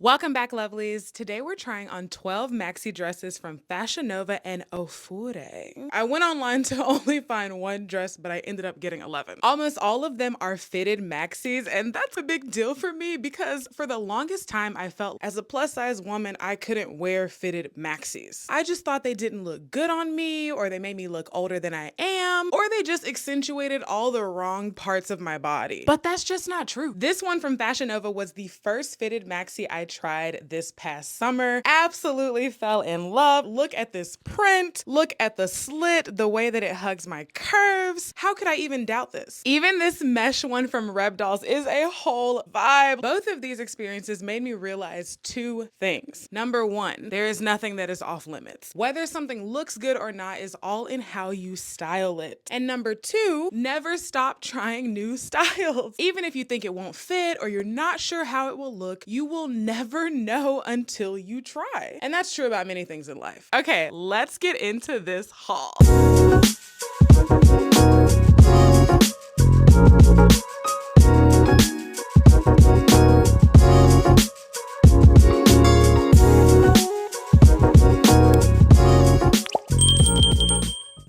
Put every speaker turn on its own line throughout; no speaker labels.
Welcome back, lovelies. Today we're trying on 12 maxi dresses from Fashion Nova and Ofuure. I went online to only find one dress, but I ended up getting 11. Almost all of them are fitted maxis, and that's a big deal for me because for the longest time I felt as a plus size woman I couldn't wear fitted maxis. I just thought they didn't look good on me, or they made me look older than I am, or they just accentuated all the wrong parts of my body. But that's just not true. This one from Fashion Nova was the first fitted maxi I tried this past summer. Absolutely fell in love. Look at this print. Look at the slit, the way that it hugs my curves. How could I even doubt this? Even this mesh one from Reb Dolls is a whole vibe. Both of these experiences made me realize two things. Number one, there is nothing that is off limits. Whether something looks good or not is all in how you style it. And number two, never stop trying new styles. Even if you think it won't fit or you're not sure how it will look, you will never know until you try. And that's true about many things in life. Okay, let's get into this haul.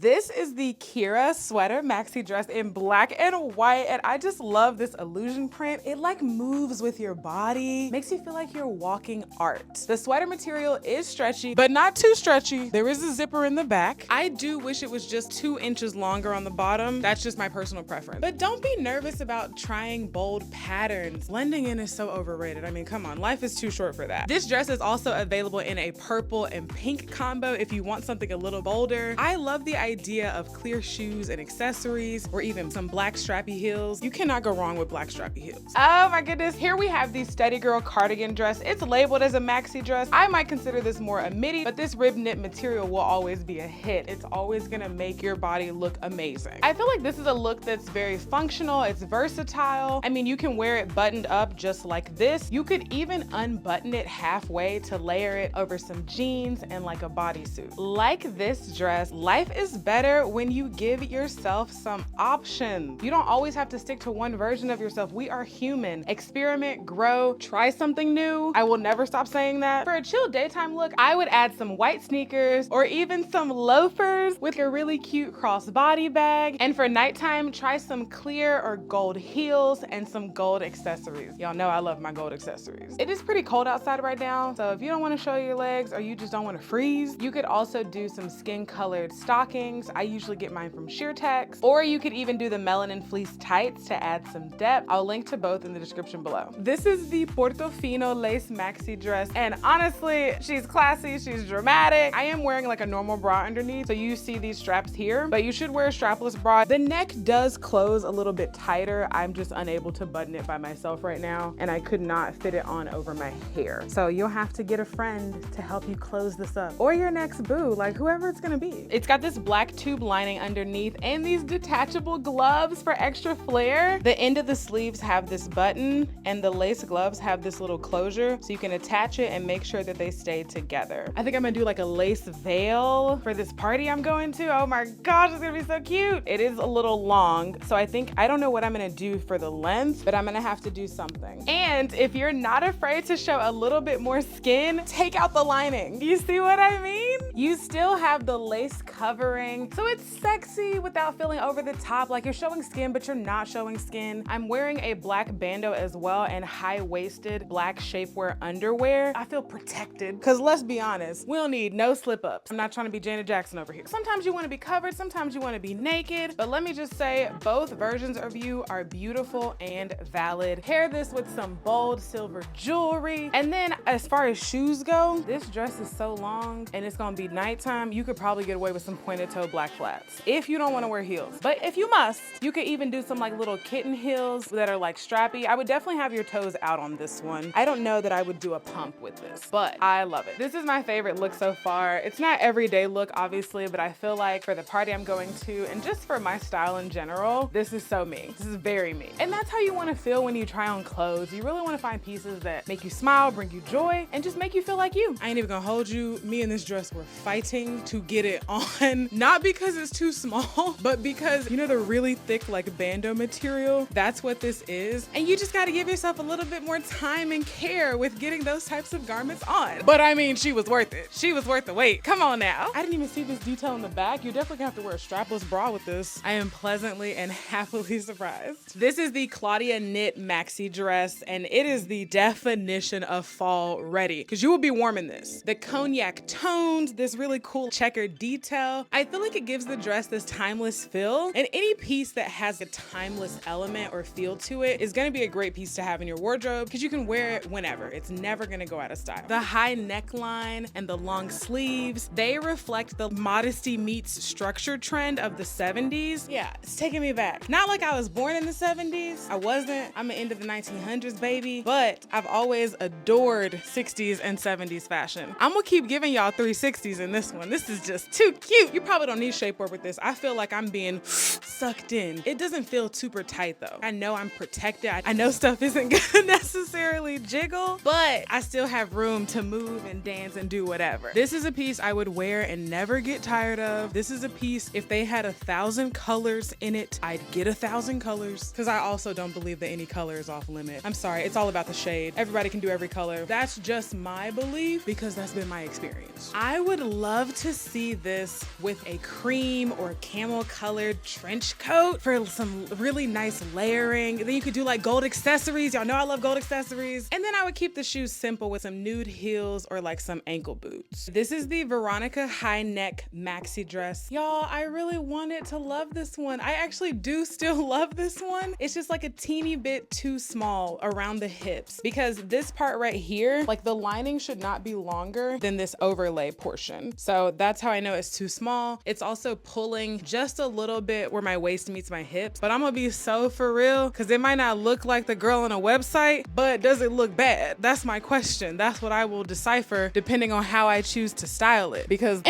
This is the Kira sweater maxi dress in black and white, and I just love this illusion print. It like moves with your body, makes you feel like you're walking art. The sweater material is stretchy, but not too stretchy. There is a zipper in the back. I do wish it was just 2 inches longer on the bottom. That's just my personal preference. But don't be nervous about trying bold patterns. Blending in is so overrated. I mean, come on, life is too short for that. This dress is also available in a purple and pink combo if you want something a little bolder. I love the idea of clear shoes and accessories, or even some black strappy heels. You cannot go wrong with black strappy heels. Oh my goodness, here we have the Steady Girl cardigan dress. It's labeled as a maxi dress. I might consider this more a midi, but this rib knit material will always be a hit. It's always gonna make your body look amazing. I feel like this is a look that's very functional, it's versatile. I mean, you can wear it buttoned up just like this. You could even unbutton it halfway to layer it over some jeans and like a bodysuit. Like this dress, life is better when you give yourself some options. You don't always have to stick to one version of yourself. We are human. Experiment, grow, try something new. I will never stop saying that. For a chill daytime look, I would add some white sneakers or even some loafers with a really cute crossbody bag. And for nighttime, try some clear or gold heels and some gold accessories. Y'all know I love my gold accessories. It is pretty cold outside right now, so if you don't want to show your legs or you just don't want to freeze, you could also do some skin colored stockings. I usually get mine from Sheertex, or you could even do the Melanin fleece tights to add some depth. I'll link to both in the description below. This is the Portofino lace maxi dress, and honestly, she's classy, she's dramatic. I am wearing like a normal bra underneath, so you see these straps here, but you should wear a strapless bra. The neck does close a little bit tighter. I'm just unable to button it by myself right now, and I could not fit it on over my hair. So you'll have to get a friend to help you close this up, or your next boo, like whoever it's gonna be. It's got this black tube lining underneath and these detachable gloves for extra flair. The end of the sleeves have this button and the lace gloves have this little closure so you can attach it and make sure that they stay together. I think I'm gonna do like a lace veil for this party I'm going to. Oh my gosh, it's gonna be so cute. It is a little long, so I don't know what I'm gonna do for the length, but I'm gonna have to do something. And if you're not afraid to show a little bit more skin, take out the lining. You see what I mean? You still have the lace covering, so it's sexy without feeling over the top, like you're showing skin, but you're not showing skin. I'm wearing a black bandeau as well and high-waisted black shapewear underwear. I feel protected, because let's be honest, we don't need no slip-ups. I'm not trying to be Janet Jackson over here. Sometimes you want to be covered, sometimes you want to be naked, but let me just say, both versions of you are beautiful and valid. Pair this with some bold silver jewelry. And then as far as shoes go, this dress is so long and it's gonna be nighttime, you could probably get away with some pointed toe black flats if you don't want to wear heels. But if you must, you could even do some like little kitten heels that are like strappy. I would definitely have your toes out on this one. I don't know that I would do a pump with this, but I love it. This is my favorite look so far. It's not everyday look, obviously, but I feel like for the party I'm going to and just for my style in general, this is so me. This is very me. And that's how you want to feel when you try on clothes. You really want to find pieces that make you smile, bring you joy, and just make you feel like you. I ain't even gonna hold you. Me and this dress were fighting to get it on. Not because it's too small, but because, you know, the really thick like bandeau material, that's what this is. And you just gotta give yourself a little bit more time and care with getting those types of garments on. But I mean, she was worth it. She was worth the wait. Come on now. I didn't even see this detail in the back. You're definitely gonna have to wear a strapless bra with this. I am pleasantly and happily surprised. This is the Claudia knit maxi dress, and it is the definition of fall ready, because you will be warm in this. The cognac tones, this really cool checkered detail. I feel like it gives the dress this timeless feel, and any piece that has a timeless element or feel to it is gonna be a great piece to have in your wardrobe, because you can wear it whenever. It's never gonna go out of style. The high neckline and the long sleeves, they reflect the modesty meets structure trend of the 70s. Yeah, it's taking me back. Not like I was born in the 70s. I wasn't. I'm an end of the 1900s baby, but I've always adored 60s and 70s fashion. I'm gonna keep giving y'all 360s in this one. This is just too cute. You probably don't need shapewear with this. I feel like I'm being sucked in. It doesn't feel super tight though. I know I'm protected. I know stuff isn't gonna necessarily jiggle, but I still have room to move and dance and do whatever. This is a piece I would wear and never get tired of. This is a piece, if they had 1,000 colors in it, I'd get 1,000 colors, because I also don't believe that any color is off limit. I'm sorry, it's all about the shade. Everybody can do every color. That's just my belief, because that's been my experience. I would love to see this with a cream or camel colored trench coat for some really nice layering. Then you could do like gold accessories. Y'all know I love gold accessories. And then I would keep the shoes simple with some nude heels or like some ankle boots. This is the Veronica high neck maxi dress. Y'all, I really wanted to love this one. I actually do still love this one. It's just like a teeny bit too small around the hips, because this part right here, like the lining should not be longer than this overlay portion. So that's how I know it's too small. It's also pulling just a little bit where my waist meets my hips, but I'm gonna be so for real, because it might not look like the girl on a website, but does it look bad? That's my question. That's what I will decipher depending on how I choose to style it, because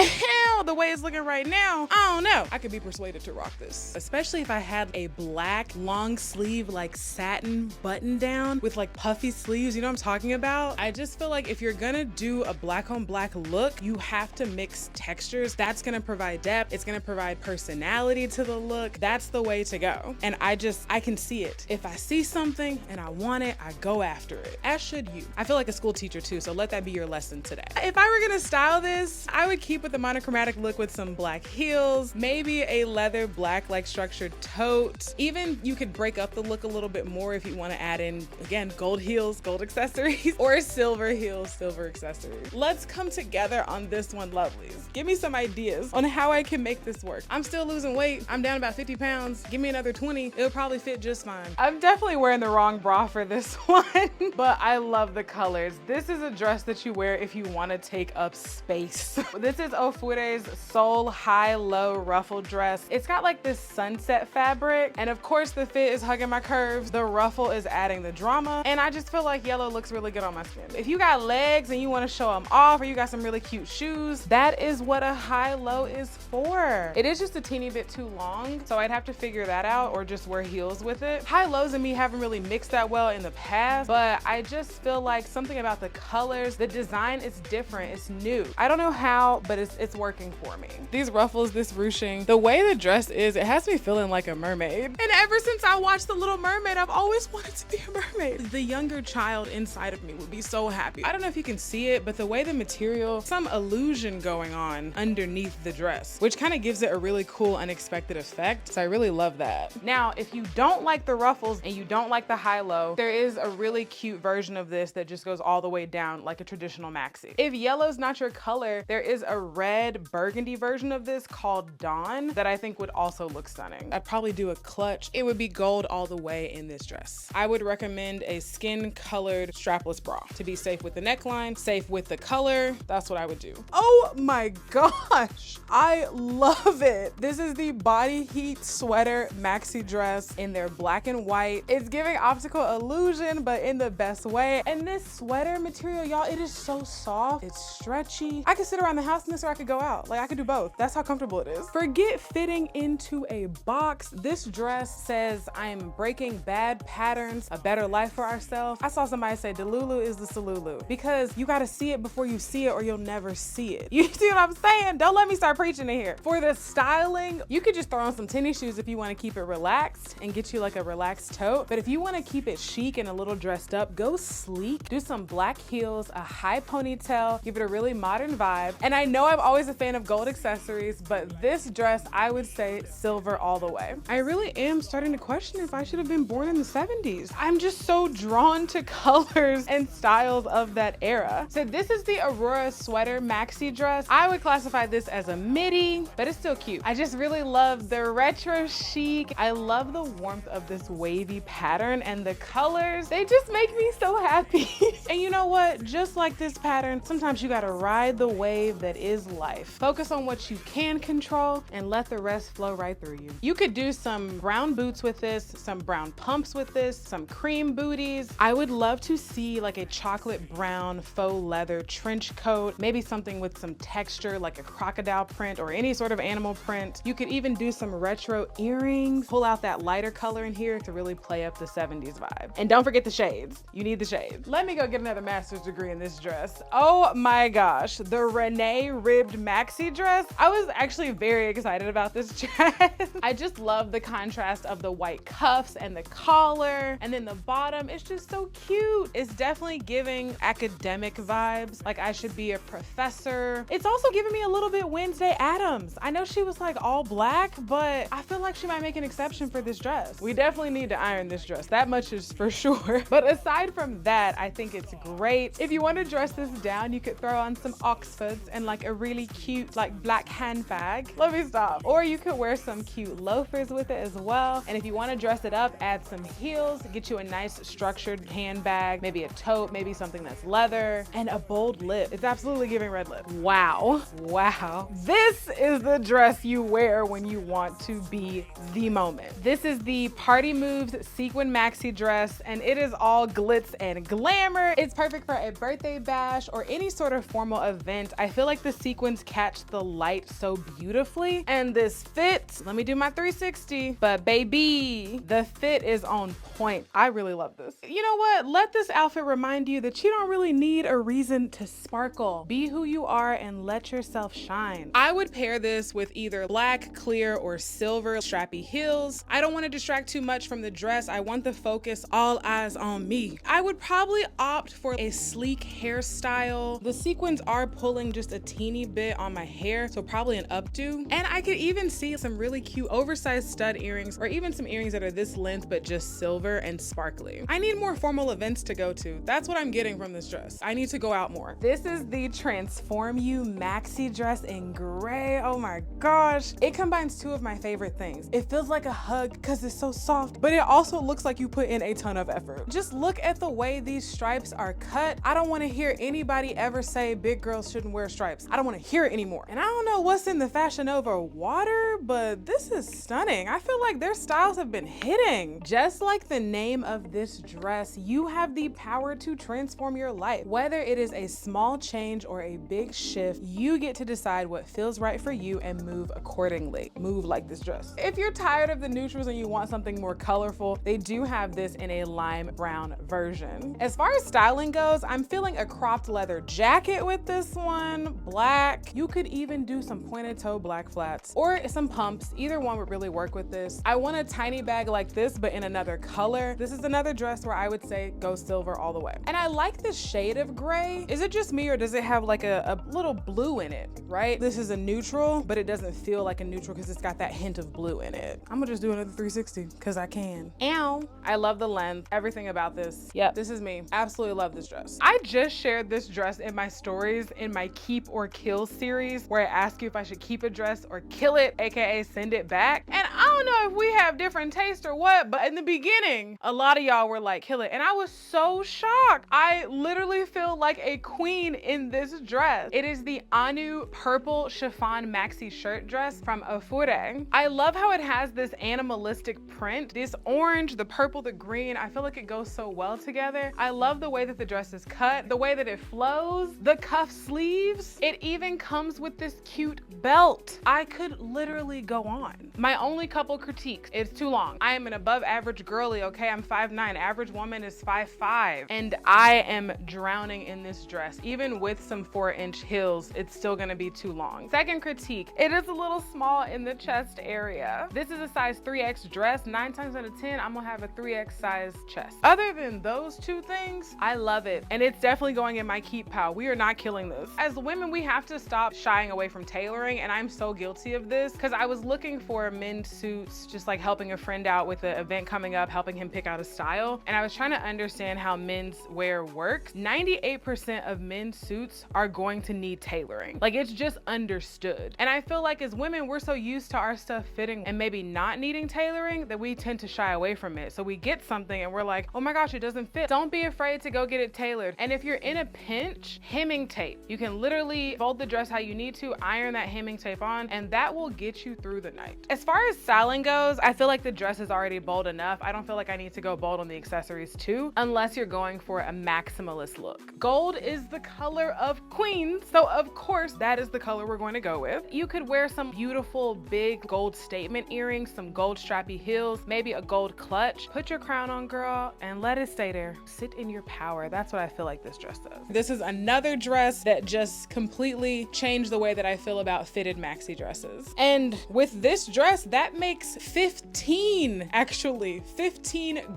the way it's looking right now, I don't know. I could be persuaded to rock this, especially if I had a black long sleeve like satin button down with like puffy sleeves. You know what I'm talking about? I just feel like if you're gonna do a black on black look, you have to mix textures. That's gonna provide depth. It's gonna provide personality to the look. That's the way to go. And I can see it. If I see something and I want it, I go after it, as should you. I feel like a school teacher too, so let that be your lesson today. If I were gonna style this, I would keep with the monochromatic look with some black heels, maybe a leather black like structured tote. Even you could break up the look a little bit more if you want to add in, again, gold heels, gold accessories, or silver heels, silver accessories. Let's come together on this one, lovelies. Give me some ideas on how I can make this work. I'm still losing weight. I'm down about 50 pounds. Give me another 20. It'll probably fit just fine. I'm definitely wearing the wrong bra for this one, but I love the colors. This is a dress that you wear if you want to take up space. This is Ofuore's Soul high-low ruffle dress. It's got like this sunset fabric, and of course the fit is hugging my curves. The ruffle is adding the drama, and I just feel like yellow looks really good on my skin. If you got legs and you want to show them off, or you got some really cute shoes, that is what a high-low is for. It is just a teeny bit too long, so I'd have to figure that out or just wear heels with it. High-lows and me haven't really mixed that well in the past, but I just feel like something about the colors, the design is different, it's new. I don't know how, but it's working for me. These ruffles, this ruching, the way the dress is, it has me feeling like a mermaid. And ever since I watched The Little Mermaid, I've always wanted to be a mermaid. The younger child inside of me would be so happy. I don't know if you can see it, but the way the material, some illusion going on underneath the dress, which kind of gives it a really cool, unexpected effect. So I really love that. Now, if you don't like the ruffles and you don't like the high-low, there is a really cute version of this that just goes all the way down like a traditional maxi. If yellow's not your color, there is a red burgundy version of this called Dawn that I think would also look stunning. I'd probably do a clutch. It would be gold all the way in this dress. I would recommend a skin colored strapless bra to be safe with the neckline, safe with the color. That's what I would do. Oh my gosh, I love it. This is the Body Heat sweater maxi dress in their black and white. It's giving optical illusion, but in the best way. And this sweater material, y'all, it is so soft. It's stretchy. I could sit around the house in this, or I could go out. Like, I could do both. That's how comfortable it is. Forget fitting into a box. This dress says, I am breaking bad patterns, a better life for ourselves. I saw somebody say Delulu is the Salulu, because you got to see it before you see it, or you'll never see see it. You see what I'm saying? Don't let me start preaching in here. For the styling, you could just throw on some tennis shoes if you want to keep it relaxed and get you like a relaxed tote. But if you want to keep it chic and a little dressed up, go sleek. Do some black heels, a high ponytail, give it a really modern vibe. And I know I'm always a fan of gold accessories, but this dress, I would say silver all the way. I really am starting to question if I should have been born in the 70s. I'm just so drawn to colors and styles of that era. So this is the Aurora sweater maxi dress. I would classify this as a midi, but it's still cute. I just really love the retro chic. I love the warmth of this wavy pattern and the colors. They just make me so happy. And you know what? Just like this pattern, sometimes you gotta ride the wave that is life. Focus on what you can control and let the rest flow right through you. You could do some brown boots with this, some brown pumps with this, some cream booties. I would love to see like a chocolate brown faux leather trench coat, maybe something with some texture like a crocodile print or any sort of animal print. You could even do some retro earrings, pull out that lighter color in here to really play up the 70s vibe. And don't forget the shades. You need the shades. Let me go get another master's degree in this dress. Oh my gosh, the Renee ribbed maxi dress. I was actually very excited about this dress. I just love the contrast of the white cuffs and the collar, and then the bottom. It's just so cute. It's definitely giving academic vibes, like I should be a professor. It's also giving me a little bit Wednesday Addams. I know she was like all black, but I feel like she might make an exception for this dress. We definitely need to iron this dress. That much is for sure. But aside from that, I think it's great. If you want to dress this down, you could throw on some Oxfords and like a really cute like black handbag. Let me stop. Or you could wear some cute loafers with it as well. And if you want to dress it up, add some heels, get you a nice structured handbag, maybe a tote, maybe something that's leather, and a bold lip. It's absolutely giving red lip. Wow. Wow. This is the dress you wear when you want to be the moment. This is the Party Moves Sequin Maxi dress, and it is all glitz and glamour. It's perfect for a birthday bash or any sort of formal event. I feel like the sequins catch the light so beautifully. And this fit, let me do my 360, but baby, the fit is on point. I really love this. You know what? Let this outfit remind you that you don't really need a reason to sparkle. Be who you are and let yourself shine. I would pair this with either black, clear, or silver strappy heels. I don't want to distract too much from the dress. I want the focus all eyes on me. I would probably opt for a sleek hairstyle. The sequins are pulling just a teeny bit on my hair, so probably an updo. And I could even see some really cute oversized stud earrings, or even some earrings that are this length but just silver and sparkly. I need more formal events to go to. That's what I'm getting from this dress. I need to go out more. This is the Transform You maxi dress in gray. Oh my gosh. It combines two of my favorite things. It feels like a hug because it's so soft, but it also looks like you put in a ton of effort. Just look at the way these stripes are cut. I don't want to hear anybody ever say big girls shouldn't wear stripes. I don't want to hear it anymore. And I don't know what's in the Fashion Nova water, but this is stunning. I feel like their styles have been hitting. Just like the name of this dress, you have the power to transform your life. Whether it is a small change or a big shift, you get to decide what feels right for you and move accordingly. Move like this dress. If you're tired of the neutrals and you want something more colorful, they do have this in a lime brown version. As far as styling goes, I'm feeling a cropped leather jacket with this one, black. You could even do some pointed toe black flats or some pumps. Either one would really work with this. I want a tiny bag like this, but in another color. This is another dress where I would say go silver all the way. And I like the shade of gray. Is it just me or does it have like a little blue in it, right? This is a neutral, but it doesn't feel like a neutral because it's got that hint of blue in it. I'm gonna just do another 360 because I can. Ow. I love the length, everything about this. Yep, this is me. Absolutely love this dress. I just shared this dress in my stories in my Keep or Kill series where I ask you if I should keep a dress or kill it, AKA send it back. And I don't know if we have different taste or what, but in the beginning, a lot of y'all were like, kill it. And I was so shocked. I literally feel like a queen in this dress. It is the Anu purple chiffon maxi shirt dress from Ofuure. I love how it has this animalistic print. This orange, the purple, the green, I feel like it goes so well together. I love the way that the dress is cut, the way that it flows, the cuff sleeves. It even comes with this cute belt. I could literally go on. My only couple critiques, it's too long. I am an above average girly, okay? I'm 5'9", average woman is 5'5", and I am drowning in this dress, even with some 4-inch inch heels, it's still gonna be too long. Second critique, it is a little small in the chest area. This is a size 3X dress. 9 times out of 10, I'm gonna have a 3X size chest. Other than those two things, I love it. And it's definitely going in my keep pile. We are not killing this. As women, we have to stop shying away from tailoring, and I'm so guilty of this because I was looking for men's suits, just like helping a friend out with an event coming up, helping him pick out a style. And I was trying to understand how men's wear works. 98% of men's suits are going to need tailoring. Like, it's just understood. And I feel like as women, we're so used to our stuff fitting and maybe not needing tailoring that we tend to shy away from it. So we get something and we're like, oh my gosh, it doesn't fit. Don't be afraid to go get it tailored. And if you're in a pinch, hemming tape. You can literally fold the dress how you need to, iron that hemming tape on, and that will get you through the night. As far as styling goes, I feel like the dress is already bold enough. I don't feel like I need to go bold on the accessories too, unless you're going for a maximalist look. Gold is the color of queens, so of course that is the color we're going to go with. You could wear some beautiful big gold statement earrings, some gold strappy heels, maybe a gold clutch. Put your crown on, girl, and let it stay there. Sit in your power. That's what I feel like this dress does. This is another dress that just completely changed the way that I feel about fitted maxi dresses. And with this dress, that makes 15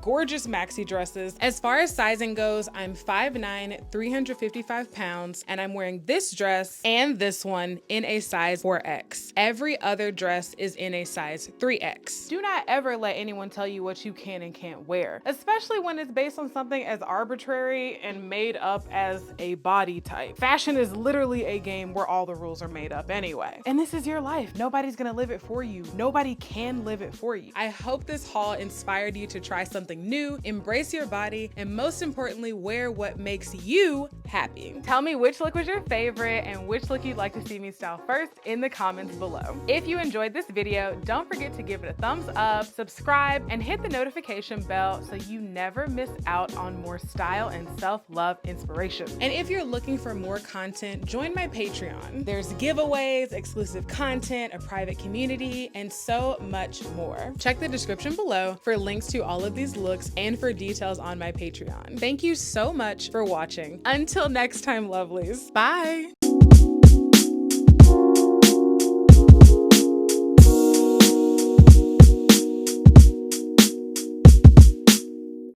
gorgeous maxi dresses. As far as sizing goes, I'm 5'9", 355 pounds, and I'm wearing this dress and this one in a size 4X. Every other dress is in a size 3X. Do not ever let anyone tell you what you can and can't wear, especially when it's based on something as arbitrary and made up as a body type. Fashion is literally a game where all the rules are made up anyway. And this is your life. Nobody's gonna live it for you. Nobody can live it for you. I hope this haul inspired you to try something new, embrace your body, and most importantly, wear what makes you happy. Tell me which look was your favorite and which look you'd like to see me style first in the comments below. If you enjoyed this video, don't forget to give it a thumbs up, subscribe, and hit the notification bell so you never miss out on more style and self-love inspiration. And if you're looking for more content, join my Patreon. There's giveaways, exclusive content, a private community, and so much more. Check the description below for links to all of these looks and for details on my Patreon. Thank you so much for watching. Until next time, lovelies. Bye.